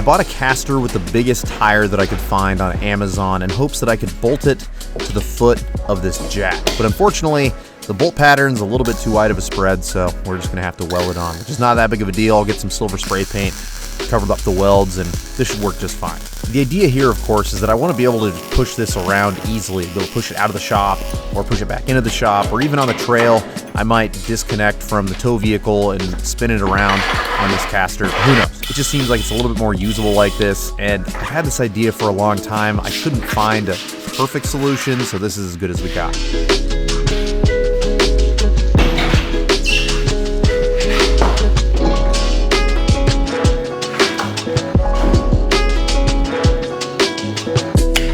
bought a caster with the biggest tire that I could find on Amazon in hopes that I could bolt it to the foot of this jack. But unfortunately, the bolt pattern's a little bit too wide of a spread, so we're just gonna have to weld it on, which is not that big of a deal. I'll get some silver spray paint, cover up the welds, and this should work just fine. The idea here, of course, is that I want to be able to push this around easily. Be able to push it out of the shop, or push it back into the shop, or even on the trail, I might disconnect from the tow vehicle and spin it around on this caster. Who knows? It just seems like it's a little bit more usable like this, and I had this idea for a long time. I couldn't find a perfect solution, so this is as good as we got.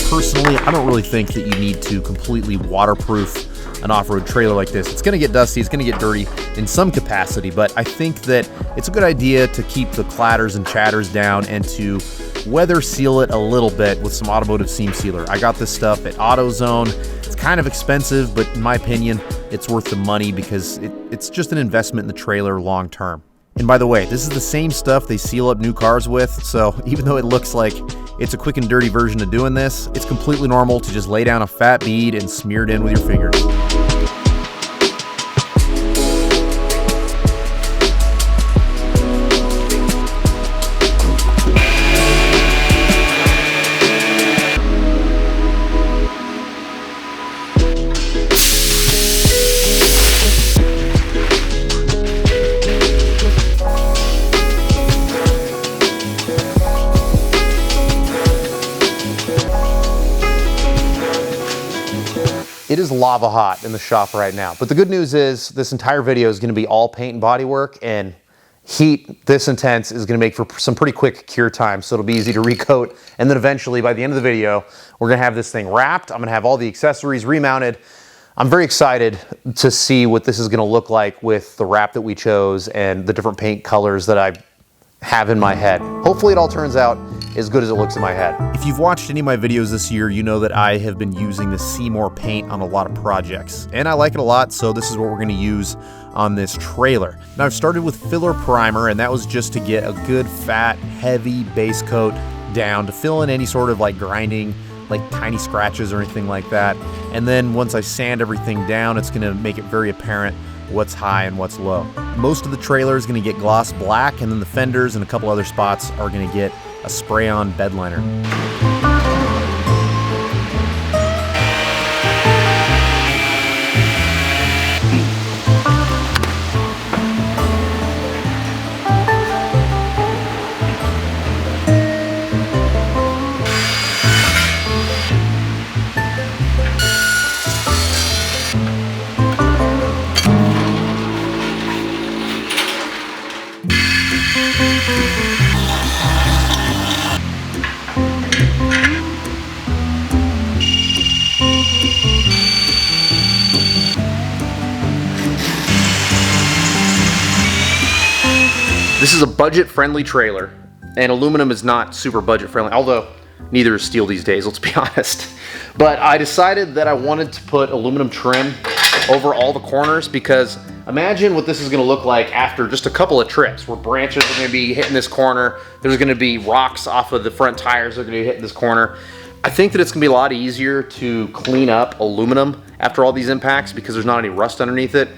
Personally, I don't really think that you need to completely waterproof an off-road trailer like this. It's going to get dusty, it's going to get dirty in some capacity, but I think that it's a good idea to keep the clatters and chatters down and to weather seal it a little bit with some automotive seam sealer. I got this stuff at AutoZone. It's kind of expensive, but in my opinion, it's worth the money because it's just an investment in the trailer long term. And by the way, this is the same stuff they seal up new cars with, so even though it looks like it's a quick and dirty version of doing this, it's completely normal to just lay down a fat bead and smear it in with your fingers. It is lava hot in the shop right now, but the good news is this entire video is going to be all paint and body work, and heat this intense is going to make for some pretty quick cure time, so it'll be easy to recoat, and then eventually by the end of the video we're going to have this thing wrapped. I'm going to have all the accessories remounted. I'm very excited to see what this is going to look like with the wrap that we chose and the different paint colors that I have in my head. Hopefully it all turns out as good as it looks in my head. If you've watched any of my videos this year, you know that I have been using the Seymour paint on a lot of projects, and I like it a lot, so this is what we're going to use on this trailer. Now I've started with filler primer, and that was just to get a good fat heavy base coat down to fill in any sort of like grinding, like tiny scratches or anything like that. And then once I sand everything down, it's going to make it very apparent what's high and what's low. Most of the trailer is going to get gloss black, and then the fenders and a couple other spots are going to get a spray-on bed liner. This is a budget-friendly trailer, and aluminum is not super budget-friendly, although neither is steel these days, let's be honest. But I decided that I wanted to put aluminum trim over all the corners, because imagine what this is going to look like after just a couple of trips, where branches are going to be hitting this corner, there's going to be rocks off of the front tires that are going to be hitting this corner. I think that it's going to be a lot easier to clean up aluminum after all these impacts because there's not any rust underneath it.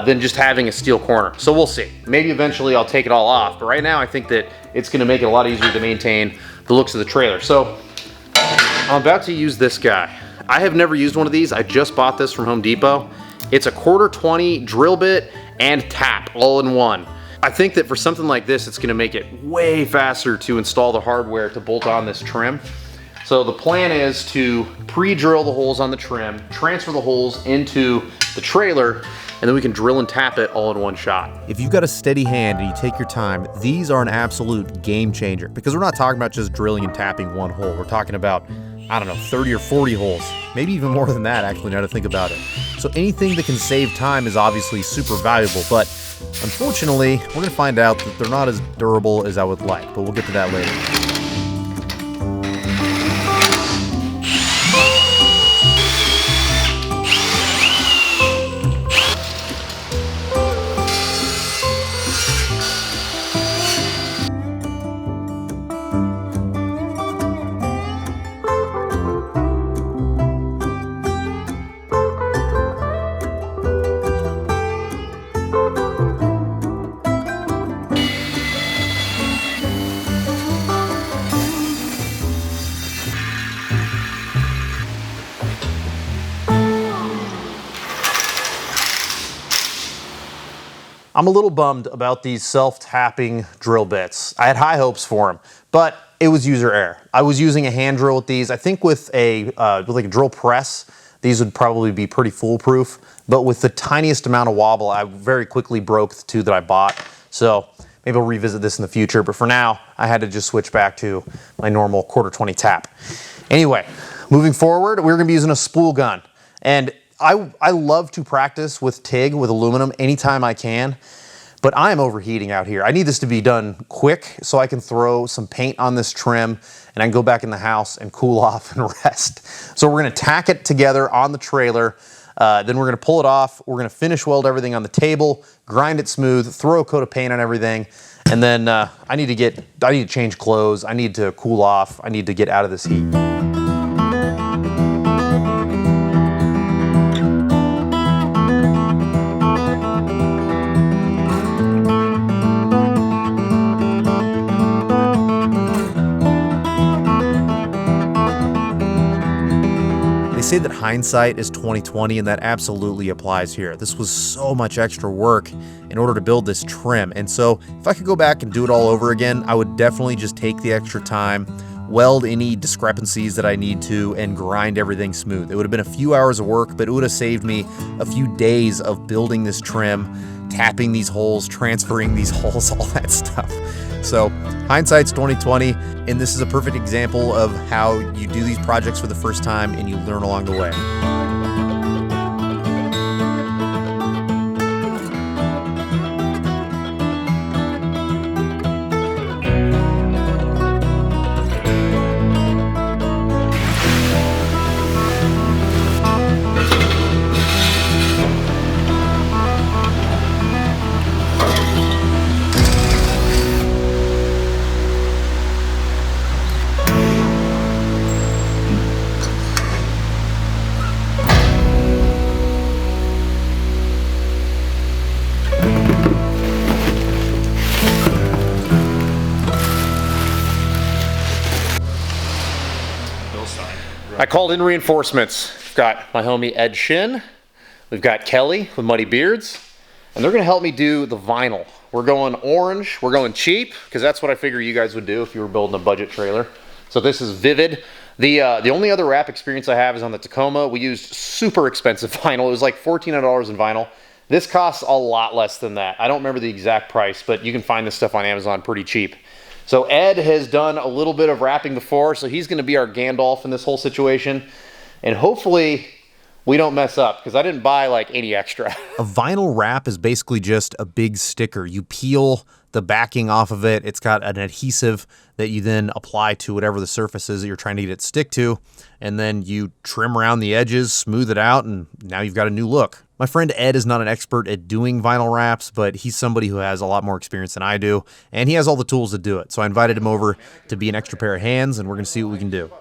Than just having a steel corner. So we'll see. Maybe eventually I'll take it all off, but right now I think that it's going to make it a lot easier to maintain the looks of the trailer. So I'm about to use this guy. I have never used one of these. I just bought this from Home Depot. It's a 1/4-20 drill bit and tap all in one. I think that for something like this, it's going to make it way faster to install the hardware to bolt on this trim. So the plan is to pre-drill the holes on the trim, transfer the holes into the trailer, and then we can drill and tap it all in one shot. If you've got a steady hand and you take your time, these are an absolute game changer, because we're not talking about just drilling and tapping one hole. We're talking about, I don't know, 30 or 40 holes, maybe even more than that actually, now to think about it. So anything that can save time is obviously super valuable, but unfortunately, we're gonna find out that they're not as durable as I would like, but we'll get to that later. I'm a little bummed about these self-tapping drill bits. I had high hopes for them, but it was user error. I was using a hand drill with these. I think with like a drill press, these would probably be pretty foolproof, but with the tiniest amount of wobble, I very quickly broke the two that I bought. So maybe I'll revisit this in the future, but for now, I had to just switch back to my normal 1/4-20 tap. Anyway, moving forward, we're gonna be using a spool gun. And I love to practice with TIG, with aluminum, anytime I can, but I'm overheating out here. I need this to be done quick so I can throw some paint on this trim and I can go back in the house and cool off and rest. So we're gonna tack it together on the trailer, then we're gonna pull it off, we're gonna finish weld everything on the table, grind it smooth, throw a coat of paint on everything, and then I need to change clothes, I need to cool off, I need to get out of this heat. They say that hindsight is 20/20, and that absolutely applies here. This was so much extra work in order to build this trim, and so if I could go back and do it all over again, I would definitely just take the extra time, weld any discrepancies that I need to, and grind everything smooth. It would have been a few hours of work, but it would have saved me a few days of building this trim, tapping these holes, transferring these holes, all that stuff. So hindsight's 20/20, and this is a perfect example of how you do these projects for the first time and you learn along the way. I called in reinforcements. We've got my homie Ed Shin, we've got Kelly with Muddy Beards, and they're gonna help me do the vinyl. We're going orange, we're going cheap, because that's what I figure you guys would do if you were building a budget trailer. So this is Vivid. The only other wrap experience I have is on the Tacoma. We used super expensive vinyl. It was like $1,400 in vinyl. This costs a lot less than that. I don't remember the exact price, but you can find this stuff on Amazon pretty cheap. So Ed has done a little bit of wrapping before, so he's gonna be our Gandalf in this whole situation. And hopefully we don't mess up, because I didn't buy like any extra. A vinyl wrap is basically just a big sticker. You peel the backing off of it. It's got an adhesive that you then apply to whatever the surface is that you're trying to get it stick to. And then you trim around the edges, smooth it out, and now you've got a new look. My friend Ed is not an expert at doing vinyl wraps, but he's somebody who has a lot more experience than I do, and he has all the tools to do it. So I invited him over to be an extra pair of hands, and we're gonna see what we can do.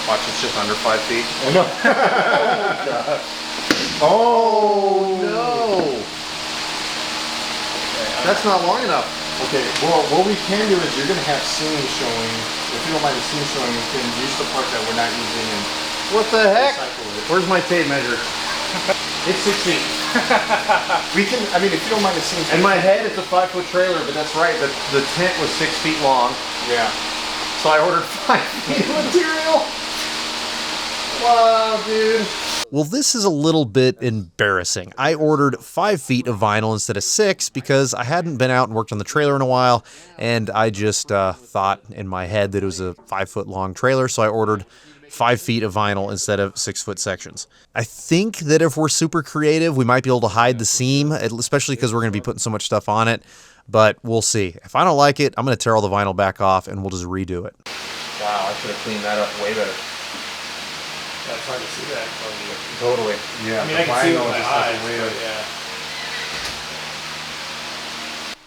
Watch, it's just under 5 feet. Oh no. Oh, God. Oh no. That's not long enough. Okay, well, what we can do is you're going to have seams showing. If you don't mind the seams showing, you can use the part that we're not using and what the heck? Where's my tape measure? It's 6 feet. We can, I mean, if you don't mind the seams. In my head, it's a 5-foot trailer, but that's right. The tent was 6 feet long. Yeah. So I ordered 5 feet of material. Wow, dude. Well, this is a little bit embarrassing. I ordered 5 feet of vinyl instead of 6 because I hadn't been out and worked on the trailer in a while, and I just thought in my head that it was a 5-foot long trailer, so I ordered 5 feet of vinyl instead of 6-foot sections. I think that if we're super creative, we might be able to hide the seam, especially because we're going to be putting so much stuff on it, but we'll see. If I don't like it, I'm going to tear all the vinyl back off and we'll just redo it. Wow, I should have cleaned that up way better. Yeah, it's hard to see that. Totally. Yeah, I mean, I can see it with my eyes, but yeah.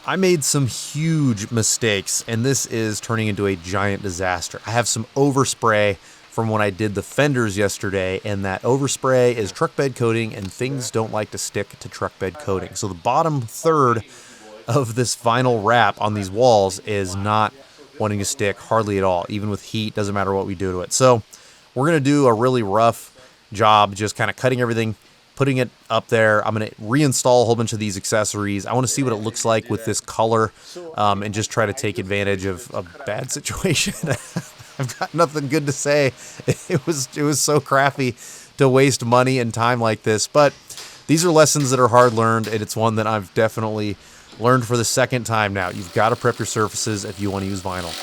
I made some huge mistakes, and this is turning into a giant disaster. I have some overspray from when I did the fenders yesterday, and that overspray is truck bed coating, and things don't like to stick to truck bed coating. So the bottom third of this vinyl wrap on these walls is not wanting to stick hardly at all. Even with heat, doesn't matter what we do to it. So we're going to do a really rough job just kind of cutting everything putting it up there. I'm going to reinstall a whole bunch of these accessories. I want to see what it looks like with this color, and just try to take advantage of a bad situation. I've got nothing good to say. It was so crappy to waste money and time like this, but these are lessons that are hard learned, and it's one that I've definitely learned for the second time now. You've got to prep your surfaces if you want to use vinyl.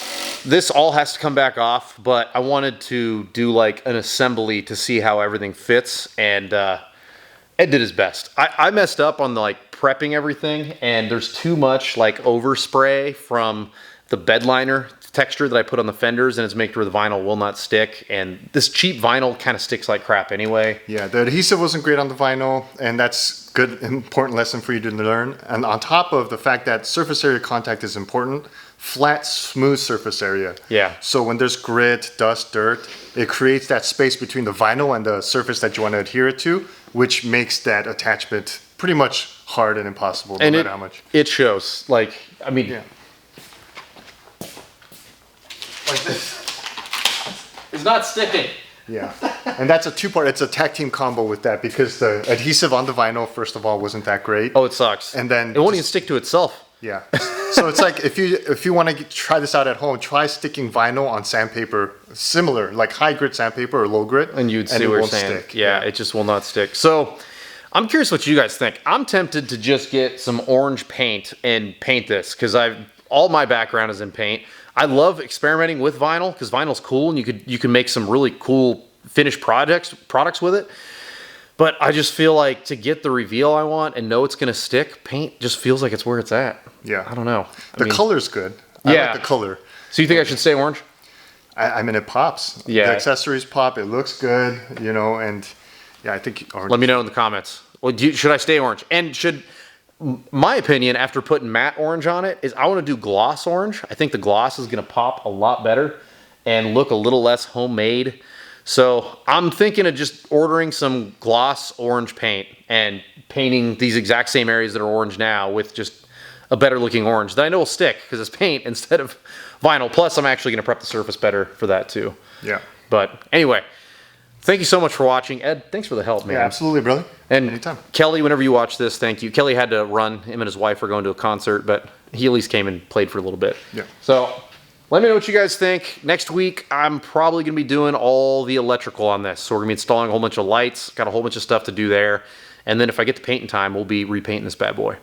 This all has to come back off, but I wanted to do like an assembly to see how everything fits, and Ed did his best. I messed up on the like prepping everything, and there's too much like overspray from the bed liner texture that I put on the fenders, and it's making where the vinyl will not stick, and this cheap vinyl kind of sticks like crap anyway. Yeah, the adhesive wasn't great on the vinyl, and that's good, important lesson for you to learn. And on top of the fact that surface area contact is important, flat, smooth surface area. Yeah. So when there's grit, dust, dirt, it creates that space between the vinyl and the surface that you want to adhere it to, which makes that attachment pretty much hard and impossible, no matter how much. It shows. Like, I mean, Yeah. like this. It's not sticking. Yeah, and that's a two-part. It's a tag team combo with that, because the adhesive on the vinyl, first of all, wasn't that great. Oh, it sucks. And then it won't even stick to itself. Yeah. So it's like if you want to try this out at home, try sticking vinyl on sandpaper, similar like high grit sandpaper or low grit, and you'd see what we're saying. Yeah, it just will not stick. So I'm curious what you guys think. I'm tempted to just get some orange paint and paint this, because all my background is in paint. I love experimenting with vinyl because vinyl's cool, and you can make some really cool finished products with it. But I just feel like to get the reveal I want and know it's going to stick, paint just feels like it's where it's at. Yeah. I don't know. The color's good. I like the color. So you think I should stay orange? I mean, it pops. Yeah. The accessories pop. It looks good, and yeah, I think orange. Let me know in the comments. Well, should I stay orange? And my opinion, after putting matte orange on it, is I want to do gloss orange. I think the gloss is going to pop a lot better and look a little less homemade. So I'm thinking of just ordering some gloss orange paint and painting these exact same areas that are orange now with just a better looking orange that I know will stick because it's paint instead of vinyl. Plus, I'm actually going to prep the surface better for that too. Yeah. But anyway, thank you so much for watching. Ed, thanks for the help, man. Yeah, absolutely, brother. And anytime. Kelly, whenever you watch this, thank you. Kelly had to run. Him and his wife were going to a concert, but he at least came and played for a little bit. Yeah. So let me know what you guys think. Next week, I'm probably going to be doing all the electrical on this. So we're going to be installing a whole bunch of lights. Got a whole bunch of stuff to do there. And then if I get to paint in time, we'll be repainting this bad boy.